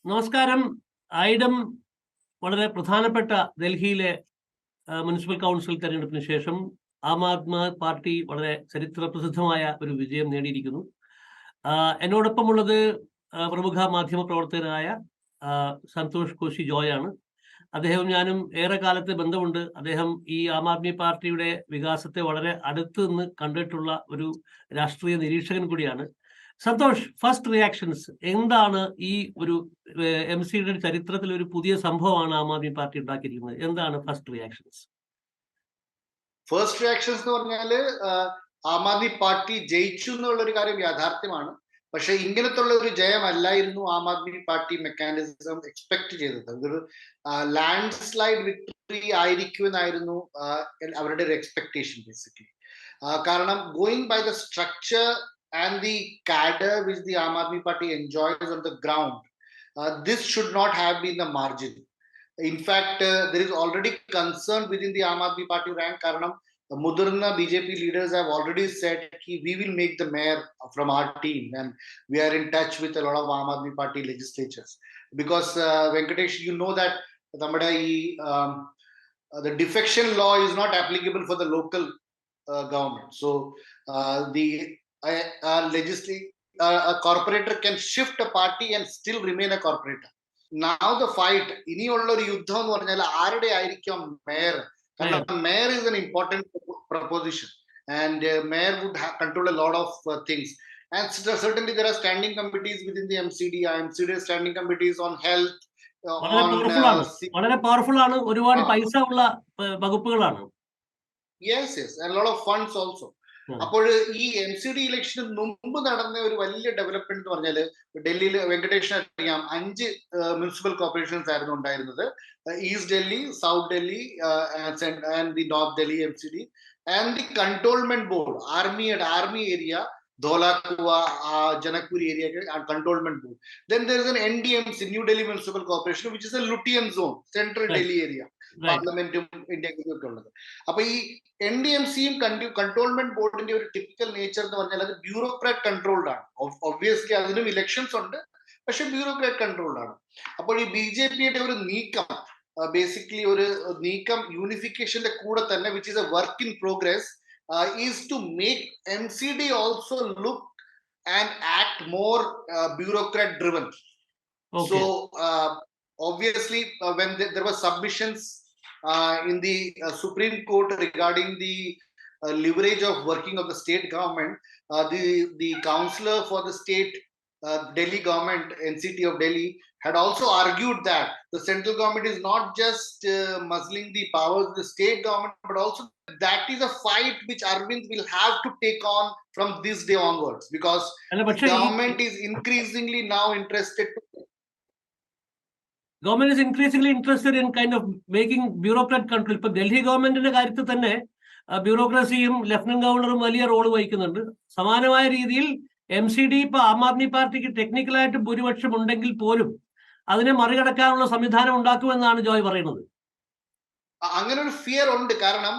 നമസ്കാരം. ഐഡം വളരെ പ്രധാനപ്പെട്ട ഡൽഹിയിലെ മുനിസിപ്പൽ കൗൺസിൽ തെരഞ്ഞെടുപ്പിന് ശേഷം ആം ആദ്മി പാർട്ടി വളരെ ചരിത്രപ്രസിദ്ധമായ ഒരു വിജയം നേടിയിരിക്കുന്നു. എന്നോടൊപ്പമുള്ളത് പ്രമുഖ മാധ്യമ പ്രവർത്തകനായ സന്തോഷ് കോശി ജോയ് ആണ്. അദ്ദേഹവും ഞാനും ഏറെ കാലത്തെ ബന്ധമുണ്ട്. അദ്ദേഹം ഈ ആം ആദ്മി പാർട്ടിയുടെ വികാസത്തെ വളരെ അടുത്ത് നിന്ന് കണ്ടിട്ടുള്ള ഒരു രാഷ്ട്രീയ നിരീക്ഷകൻ കൂടിയാണ്. സന്തോഷ്, ഫസ്റ്റ് റിയാക്ഷൻസ് എന്താണ്? ഈ ഒരു എംസിയുടെ ചരിത്രത്തിൽ ഒരു പുതിയ സംഭവമാണ് ആം ആദ്മി പാർട്ടി ഉണ്ടാക്കിയിരിക്കുന്നത്. എന്താണ് ഫസ്റ്റ് റിയാക്ഷൻസ്? ഫസ്റ്റ് റിയാക്ഷൻസ് എന്ന് പറഞ്ഞാല് ആം ആദ്മി പാർട്ടി ജയിച്ചു എന്നുള്ളൊരു കാര്യം യാഥാർത്ഥ്യമാണ്. പക്ഷെ ഇങ്ങനത്തെ ഉള്ള ഒരു ജയമല്ലായിരുന്നു Aam Aadmi Party mechanism expect ചെയ്തത്. ഇതൊരു ലാൻഡ് സ്ലൈഡ് വിക്ടറി ആയിരിക്കുമെന്നായിരുന്നു അവരുടെ ഒരു എക്സ്പെക്ടേഷൻ ബേസിക്കലി. കാരണം going by the structure and the cadre which the Aam Aadmi Party enjoys on the ground, this should not have been the margin. In fact, there is already concern within the Aam Aadmi Party rank. Karanam Mudurna BJP leaders have already said we will make the mayor from our team, and we are in touch with a lot of Aam Aadmi Party legislatures. Because Venkitesh, you know that the defection law is not applicable for the local government. So a corporator can shift a party and still remain a corporator. Now the fight, ഇനിയുള്ള യുദ്ധം എന്ന് പറഞ്ഞാൽ ആരുടെ ആയിരിക്കും mayor? കാരണം mayor is an important proposition, and mayor would control a lot of things. And certainly there are standing committees within the MCD. MCD standing committees on health. വളരെ powerful ആണ്. ഒരുപാട് പൈസ ഉള്ള വകുപ്പുകളാണ്. Yes, and a lot of funds also. അപ്പോൾ ഈ MCD ഇലക്ഷന് മുമ്പ് നടന്ന ഒരു വലിയ ഡെവലപ്മെന്റ് എന്ന് പറഞ്ഞാല് ഡൽഹിയിൽ വെങ്കടേഷിന് അറിയാം 5 മുനിസിപ്പൽ കോർപ്പറേഷൻസ് ആയിരുന്നു ഉണ്ടായിരുന്നത്. East Delhi, south Delhi and the north Delhi MCD, and the കൺട്രോൾമെന്റ് board army area, Dholakua, Janakpuri area, controlment board. Then there is an NDMC, New Delhi Municipal Corporation, which is a Lutean zone, central Delhi area. പാർലമെന്റും ഇന്ത്യക്കും ഒക്കെ ഉള്ളത്. അപ്പൊ ഈ NDMCയും കൺട്രോൾമെന്റ് ബോർഡിന്റെ ഒരു typical nature എന്ന് പറഞ്ഞാൽ അത് ബ്യൂറോക്രാറ്റ് കൺട്രോൾഡ് ആണ്. ഒബ്വിയസ്ലി അതിനും ഇലക്ഷൻസ് ഉണ്ട്, പക്ഷെ ബ്യൂറോക്രാറ്റ് കൺട്രോൾഡ് ആണ്. അപ്പോൾ ഈ BJPയുടെ ഒരു നീക്കം, ബേസിക്കലി ഒരു നീക്കം യൂണിഫിക്കേഷന്റെ കൂടെ തന്നെ, which is A work in progress, is to make MCD also look and act more bureaucrat driven. Okay. So obviously when there were submissions in the Supreme Court regarding the leverage of working of the state government, the counselor for the state Delhi government, NCT of Delhi, had also argued that the central government is not just muzzling the powers of the state government, but also that is a fight which Arvind will have to take on from this day onwards, because the government is increasingly now interested in kind of making bureaucrat control. ഇപ്പൊ ഡൽഹി ഗവൺമെന്റിന്റെ കാര്യത്തിൽ തന്നെ ബ്യൂറോക്രസിയും lieutenant ഗവർണറും വലിയ role വഹിക്കുന്നുണ്ട്. സമാനമായ രീതിയിൽ MCD ഇപ്പൊ ആം ആദ്മി പാർട്ടിക്ക് ടെക്നിക്കലായിട്ട് ഭൂരിപക്ഷം ഉണ്ടെങ്കിൽ പോലും അതിനെ മറികടക്കാനുള്ള സംവിധാനം ഉണ്ടാക്കുമെന്നാണ് ജോയ് പറയുന്നത്. അങ്ങനെ ഒരു ഫിയർ ഉണ്ട്. കാരണം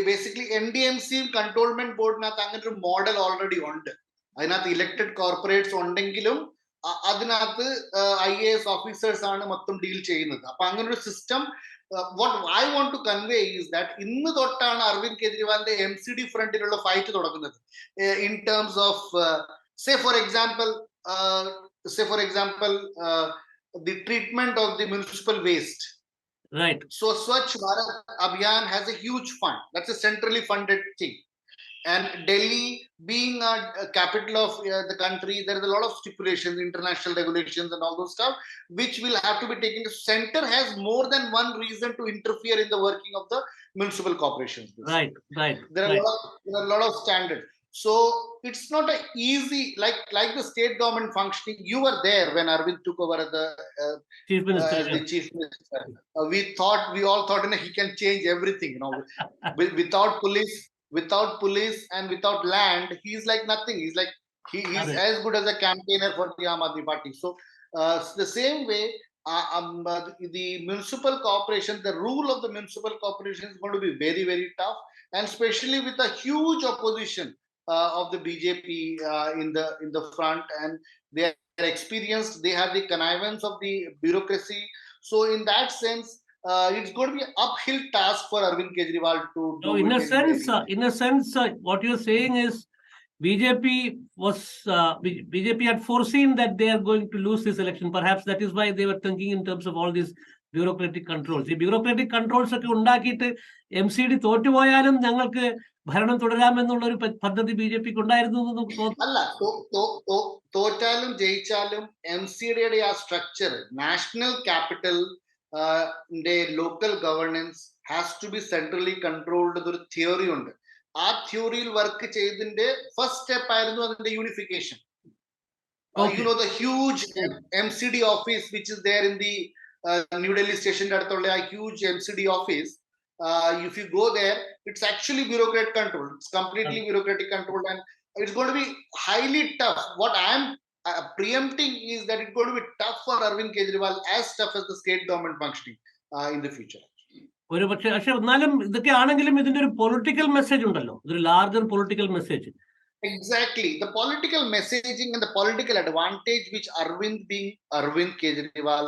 ബേസിക്കലി NDMCയും കൺട്രോൾമെന്റ് ബോർഡിനകത്ത് അങ്ങനെ ഒരു മോഡൽ ഓൾറെഡി ഉണ്ട്. അതിനകത്ത് ഇലക്ടഡ് കോർപ്പറേറ്റ്സ് ഉണ്ടെങ്കിലും അതിനകത്ത് IAS ഓഫീസേഴ്സ് ആണ് മൊത്തം ഡീൽ ചെയ്യുന്നത്. അപ്പൊ അങ്ങനെ ഒരു system, what I want to convey is that ഇന്ന് തൊട്ടാണ് അരവിന്ദ് കെജ്രിവാളിന്റെ MCD ഫ്രണ്ടിലുള്ള ഫൈറ്റ് തുടങ്ങുന്നത്. In terms of say for example the treatment of the municipal waste. Right. So Swachh Bharat Abhiyan has a huge fund. That's a centrally funded thing. And Delhi being a capital of the country, there is a lot of stipulations, international regulations and all those stuff, which will have to be taken. The center has more than one reason to interfere in the working of the municipal corporations. Right. There are a lot of standards. So it's not a easy, like the state government functioning. You were there when Arvind took over as the chief minister. We all thought he can change everything, without police and without land, he's like nothing. He's as good as a campaigner for the Aam Aadmi Party. So the same way, the municipal corporation, the rule of the municipal corporation is going to be very, very tough, and especially with a huge opposition of the BJP in the front, and they experienced, they have the connivance of the bureaucracy. So in that sense, it's going to be an uphill task for Arvind Kejriwal to So do in it a in sense, Delhi. what you're saying is BJP had foreseen that they are going to lose this election. Perhaps that is why they were thinking in terms of all these bureaucratic controls. The bureaucratic controls ഒക്കെ ഉണ്ടാക്കിയിട്ട് MCD തോറ്റുപോയാലും ഞങ്ങൾക്ക് ഭരണം തുടരാമെന്നുള്ള ഒരു പദ്ധതി BJPക്ക് ഉണ്ടായിരുന്നു എന്ന് നമുക്ക് തോന്നുന്നു. അല്ല, തോറ്റാലും ജയിച്ചാലും MCDയുടെ ആ structure, national capital local governance has to be centrally controlled എന്നൊരു തിയറി ഉണ്ട്. ആ തിയറിയിൽ വർക്ക് ചെയ്തതിന്റെ ഫസ്റ്റ് സ്റ്റെപ്പ് ആയിരുന്നു അതിന്റെ unification. You know, the huge MCD office which is there in the New Delhi station അടുത്തുള്ള ആ huge MCD office, if you go there, it's actually bureaucrat controlled. It's completely bureaucratic controlled, and it's going to be highly tough. What I am preempting is that it's going to be tough for Arvind Kejriwal, as tough as the state government functioning in the future. ഒരു പക്ഷേ എന്നാലും ഇതൊക്കെ ആണെങ്കിലും ഇതിന്റെ ഒരു political message ഉണ്ടല്ലോ, ഒരു larger political message. Exactly, the political messaging and the political advantage which Arvind Kejriwal,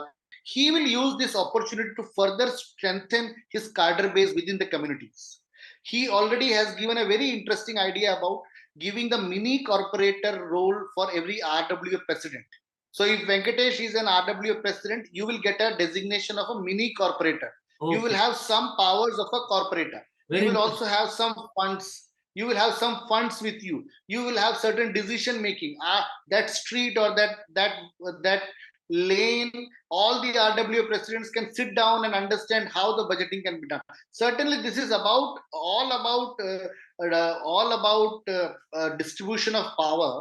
he will use this opportunity to further strengthen his cadre base within the communities. He already has given a very interesting idea about giving the mini corporator role for every RWA president. So if Venkitesh is an RWA president, you will get a designation of a mini corporator. You will have some powers of a corporator. You will also have some funds. You will have some funds with you. You will have certain decision making. That street or that lane, all the RWA presidents can sit down and understand how the budgeting can be done. Certainly, this is all about distribution of power.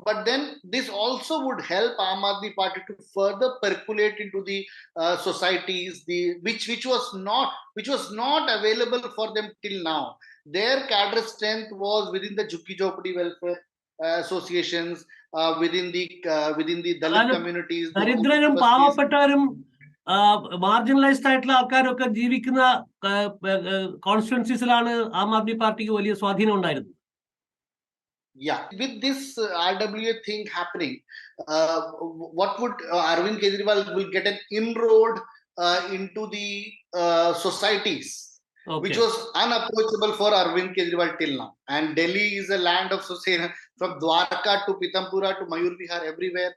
But then this also would help Aam Aadmi Party to further percolate into the societies, which was not available for them till now. Their cadre strength was within the Jhuggi Jhopadi welfare associations, within the Dalit communities. ദരിദ്രരും പാവപ്പെട്ടവരും marginalised ആയിട്ടുള്ള ആൾക്കാരൊക്കെ ജീവിക്കുന്ന കോൺസ്റ്റിറ്റ്യുവൻസീസിലാണ് ആം ആദ്മി പാർട്ടിക്ക് വലിയ സ്വാധീനം ഉണ്ടായിരുന്നത്. Yeah, with this RWA thing happening, what would Arvind Kejriwal will get an inroad into the societies, which was unapproachable for Arvind Kejriwal till now. And Delhi is a land of society, from Dwarka to Pitampura to Mayur Vihar, everywhere.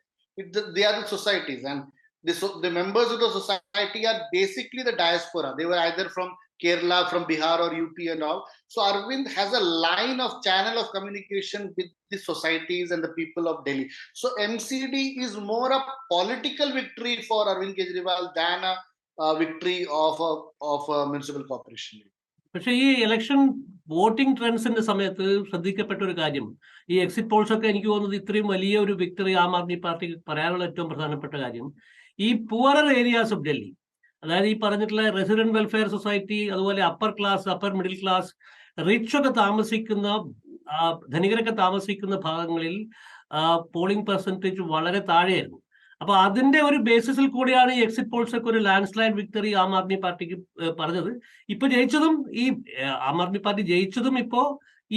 They are the societies, and the members of the society are basically the diaspora. They were either from Kerala, from Bihar or UP and all. So Arvind has a line of channel of communication with the societies and the people of Delhi. So MCD is more a political victory for Arvind Kejriwal than a victory of a municipal corporation. പക്ഷേ ഈ election voting ട്രെൻഡ്സിന്റെ സമയത്ത് ശ്രദ്ധിക്കപ്പെട്ട ഒരു കാര്യം, ഈ exit Paul's ഒക്കെ എനിക്ക് തോന്നുന്നത് ഇത്രയും വലിയ ഒരു വിക്ടറി ആം ആദ്മി പാർട്ടിക്ക് പറയാനുള്ള ഏറ്റവും പ്രധാനപ്പെട്ട കാര്യം, ഈ പുവറർ ഏരിയാസ് ഓഫ് ഡൽഹി, അതായത് ഈ പറഞ്ഞിട്ടുള്ള റെസിഡന്റ് വെൽഫെയർ സൊസൈറ്റി, അതുപോലെ upper class, upper middle class, rich ഒക്കെ താമസിക്കുന്ന, ധനികരൊക്കെ താമസിക്കുന്ന ഭാഗങ്ങളിൽ പോളിംഗ് പെർസെൻറ്റേജ് വളരെ താഴെയായിരുന്നു. അപ്പൊ അതിന്റെ ഒരു ബേസിസിൽ കൂടിയാണ് ഈ എക്സിറ്റ് പോൾസ് ഒക്കെ ഒരു land slide victory Aam Aadmi പാർട്ടിക്ക് പറഞ്ഞത്. ഇപ്പൊ ജയിച്ചതും, ഈ ആം ആദ്മി പാർട്ടി ജയിച്ചതും ഇപ്പോ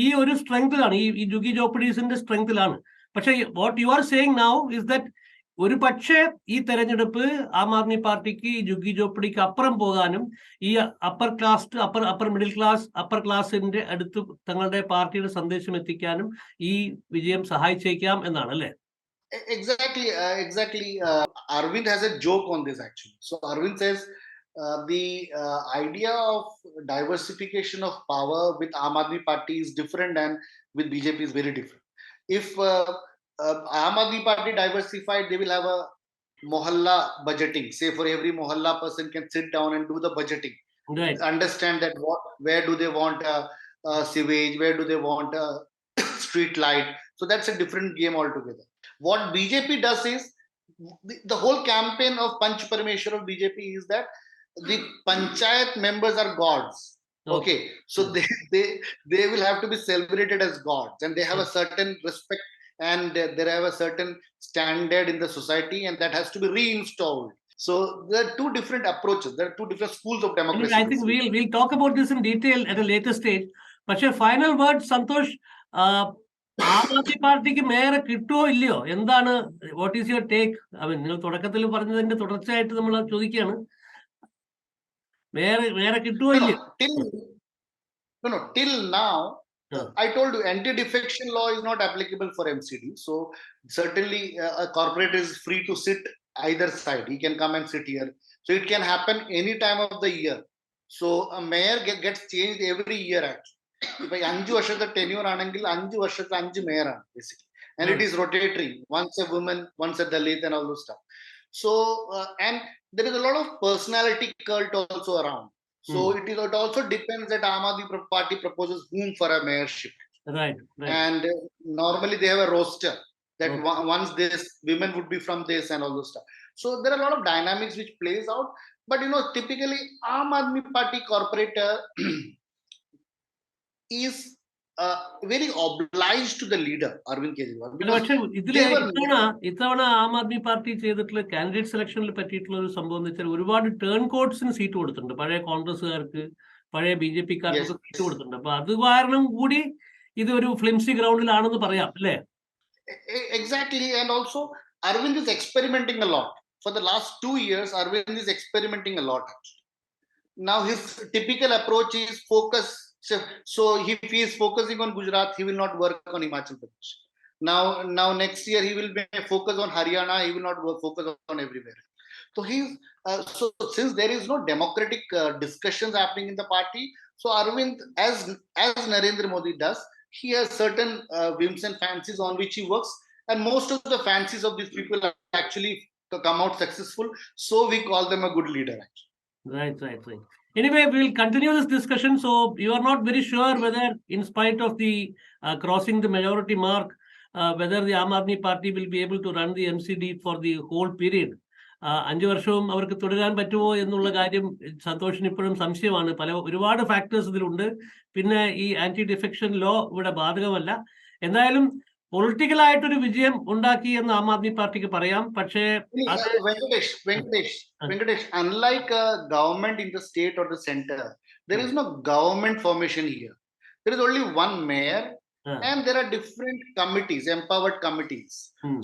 ഈ ഒരു സ്ട്രെങ്തിലാണ്, ഈ ജുഗി ജോപ്പഡീസിന്റെ സ്ട്രെങ്തിലാണ്. പക്ഷെ what you are saying now is that ഒരു പക്ഷേ ഈ തെരഞ്ഞെടുപ്പ് ആം ആദ്മി പാർട്ടിക്ക് ഈ ജുഗി ജോപ്പടിക്ക് അപ്പുറം പോകാനും ഈ upper class, upper middle class, upper ക്ലാസിന്റെ അടുത്ത് തങ്ങളുടെ പാർട്ടിയുടെ സന്ദേശം എത്തിക്കാനും ഈ വിജയം സഹായിച്ചേക്കാം എന്നാണ് അല്ലേ? Exactly. Arvind has a joke on this actually. So Arvind says the idea of diversification of power with Aam Aadmi Party is different and with BJP is very different. If Aam Aadmi Party diversified, they will have a mohalla budgeting. Say for every mohalla person can sit down and do the budgeting. Right. Understand that where do they want sewage, where do they want a street light. So that's a different game altogether. What BJP does is, the whole campaign of Panch Parameshwar of BJP is that the panchayat members are gods. Okay, so they will have to be celebrated as gods, and they have a certain respect, and they have a certain standard in the society, and that has to be reinstalled. So there are two different approaches. There are two different schools of democracy. I think we'll talk about this in detail at a later stage. But your final word, Santhosh. Aam Aadmi പാർട്ടിക്ക് മേയറെ കിട്ടുമോ ഇല്ലയോ? എന്താണ്, what is your take? I mean, നിങ്ങൾ തുടക്കത്തിൽ പറഞ്ഞതിന്റെ തുടർച്ചയായിട്ട് നമ്മൾ ചോദിക്കുകയാണ്, മേയറെ കിട്ടുമോ ഇല്ലയോ? Till now, I told you, anti-defection law is not applicable for MCD. So certainly a corporate is free to sit either side. He can come and sit here. So it can happen any time of the year. So a mayor gets changed every year actually. If I 5 വർഷത്തെ tenure ആണെങ്കിൽ 5 വർഷത്തെ 5 mayor ആണ് basically. And it is rotatory. Once a woman, once a Dalit and all those stuff. So and there is a lot of personality cult also around. So it also depends that Aam Aadmi Party proposes whom for a mayorship. Right. And normally they have a roster that once this women would be from this and all those stuff. So there are a lot of dynamics which plays out. But typically Aam Aadmi Party corporator is very obliged to the leader, Arvind Kejriwal. പക്ഷെ ഇത്തവണ ആം Aadmi party ചെയ്തിട്ടുള്ള candidate സെലക്ഷനിൽ പറ്റിയിട്ടുള്ള ഒരു സംഭവം എന്ന് വെച്ചാൽ ഒരുപാട് turn കോഡ്സിന് seat കൊടുത്തിട്ടുണ്ട്. പഴയ കോൺഗ്രസ്സുകാർക്ക്, പഴയ BJP-ക്കാർക്ക് സീറ്റ് കൊടുത്തിട്ടുണ്ട്. അപ്പൊ അത് കാരണം കൂടി ഇത് ഒരു ഫ്ലിംസി ഗ്രൗണ്ടിലാണെന്ന് പറയാം, അല്ലേ? Exactly. And also Arvind is experimenting a lot. For the last 2 years, Arvind is experimenting a lot actually. Now his typical approach is focus. So if he is focusing on Gujarat, he will not work on Himachal Pradesh. Now next year he will focus on Haryana. He will not focus on everywhere. So so since there is no democratic discussions happening in the party, so Arvind, as Narendra Modi does, he has certain whims and fancies on which he works, and most of the fancies of these people actually come out successful. So we call them a good leader actually. Right. Anyway, we will continue this discussion. So you are not very sure whether, in spite of the crossing the majority mark, whether the Aam Aadmi Party will be able to run the MCD for the whole period. 5 വർഷവും അവർക്ക് തുടരാൻ പറ്റുമോ എന്നുള്ള കാര്യം സന്തോഷിന് ഇപ്പോഴും സംശയമാണ്. ഒരുപാട് factors ഇതിലുണ്ട്. പിന്നെ ഈ ആന്റി ഡിഫെക്ഷൻ ലോ ഇവിടെ ബാധകമല്ല. എന്തായാലും പൊളിറ്റിക്കൽ ആയിട്ടൊരു വിജയം ഉണ്ടാക്കി എന്ന് ആം ആദ്മി പാർട്ടിക്ക് പറയാം. പക്ഷേ Venkatesh, unlike a government in the state or the center, there is no government formation here. There is only one mayor, and there are different committees, empowered committees.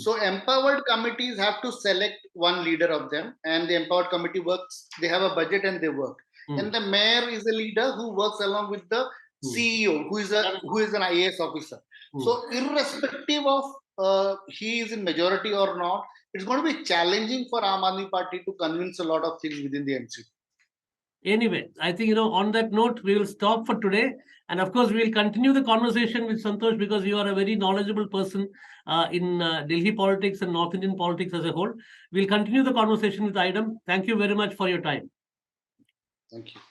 So empowered committees have to select one leader of them, and the empowered committee works. They have a budget and they work. And the mayor is a leader who works along with the CEO, who is an IAS officer. So irrespective of he is in majority or not, it's going to be challenging for Aam Aadmi Party to convince a lot of things within the MCD. Anyway, I think, on that note, we will stop for today. And of course, we will continue the conversation with Santhosh, because you are a very knowledgeable person in Delhi politics and North Indian politics as a whole. We'll continue the conversation with AIDEM. Thank you very much for your time. Thank you.